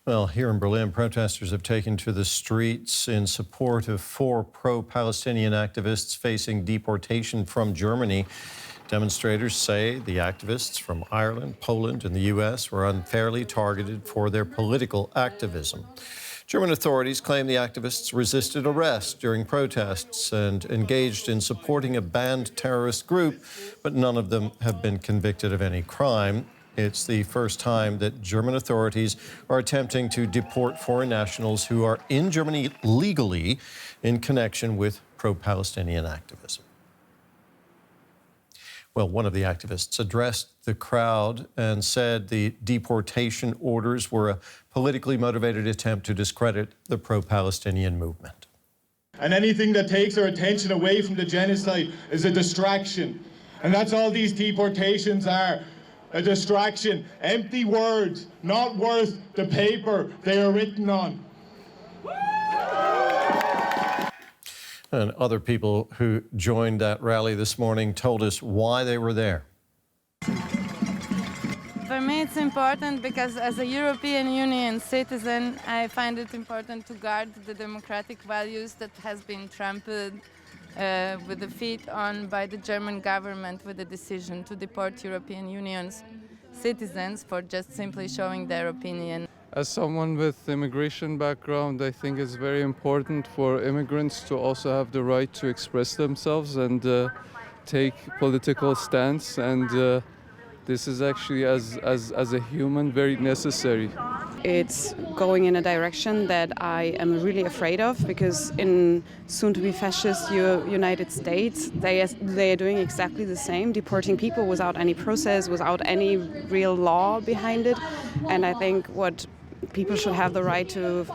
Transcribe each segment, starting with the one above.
Well, here in Berlin, protesters have taken to the streets in support of 4 pro-Palestinian activists facing deportation from Germany. Demonstrators say the activists from Ireland, Poland, and the U.S. were unfairly targeted for their political activism. German authorities claim the activists resisted arrest during protests and engaged in supporting a banned terrorist group, but none of them have been convicted of any crime. It's the first time that German authorities are attempting to deport foreign nationals who are in Germany legally in connection with pro-Palestinian activism. Well, one of the activists addressed the crowd and said the deportation orders were a politically motivated attempt to discredit the pro-Palestinian movement. And anything that takes our attention away from the genocide is a distraction. And that's all these deportations are. A distraction, empty words, not worth the paper they are written on. And other people who joined that rally this morning told us why they were there. For me, it's important because as a European Union citizen, I find it important to guard the democratic values that has been trampled with the feet on by the German government with the decision to deport European Union's citizens for just simply showing their opinion. As someone with immigration background, I think it's very important for immigrants to also have the right to express themselves and take political stance, and this is actually, as a human, very necessary. It's going in a direction that I am really afraid of, because in soon-to-be fascist United States, they are doing exactly the same, deporting people without any process, without any real law behind it. And I think what people should have the right to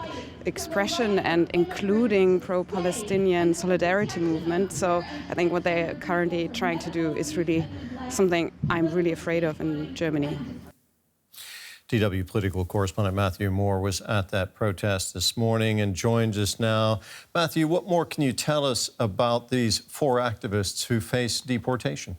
expression and including pro-Palestinian solidarity movement. So I think what they are currently trying to do is really something I'm really afraid of in Germany. DW political correspondent Matthew Moore was at that protest this morning and joins us now. Matthew, what more can you tell us about these 4 activists who face deportation?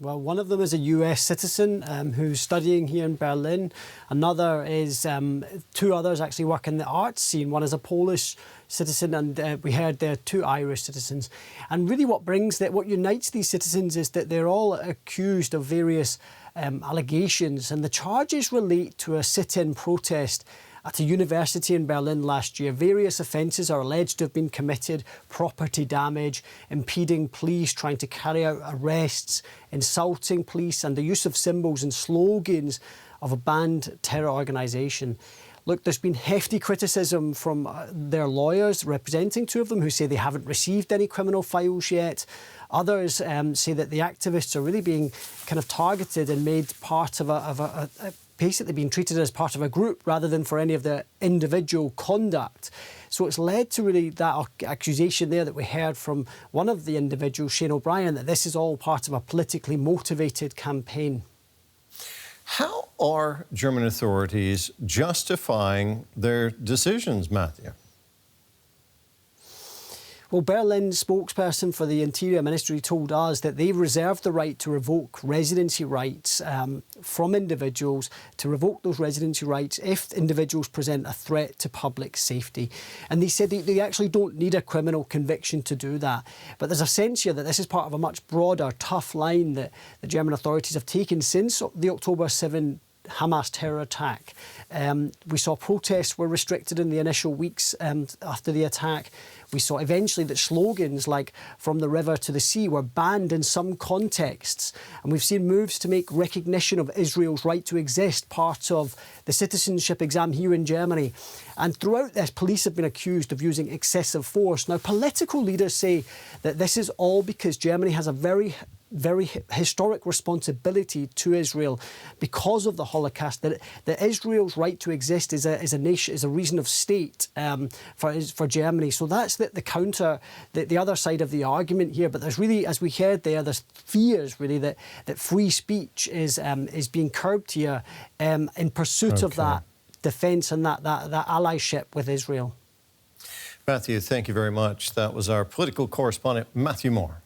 Well, one of them is a US citizen who's studying here in Berlin. Another is 2 others actually work in the arts scene. One is a Polish citizen, and we heard there are 2 Irish citizens. And really what unites these citizens is that they're all accused of various allegations, and the charges relate to a sit-in protest at a university in Berlin last year. Various offences are alleged to have been committed: property damage, impeding police trying to carry out arrests, insulting police, and the use of symbols and slogans of a banned terror organisation. Look, there's been hefty criticism from their lawyers representing 2 of them, who say they haven't received any criminal files yet. Others say that the activists are really being kind of targeted and made part of basically being treated as part of a group rather than for any of their individual conduct. So it's led to really that accusation there that we heard from one of the individuals, Shane O'Brien, that this is all part of a politically motivated campaign. How are German authorities justifying their decisions, Matthew? Well, Berlin's spokesperson for the Interior Ministry told us that they reserve the right to revoke residency rights from individuals, to revoke those residency rights if individuals present a threat to public safety. And they said they actually don't need a criminal conviction to do that. But there's a sense here that this is part of a much broader, tough line that the German authorities have taken since the October 7 Hamas terror attack. We saw protests were restricted in the initial weeks after the attack. We saw eventually that slogans like "from the river to the sea" were banned in some contexts. And we've seen moves to make recognition of Israel's right to exist part of the citizenship exam here in Germany. And throughout this, police have been accused of using excessive force. Now, political leaders say that this is all because Germany has a very historic responsibility to Israel because of the Holocaust, that Israel's right to exist is a nation, is a reason of state for Germany. So that's the counter, the other side of the argument here. But there's really, as we heard there, there's fears really that free speech is being curbed here in pursuit of that defence and that allyship with Israel. Matthew, thank you very much. That was our political correspondent, Matthew Moore.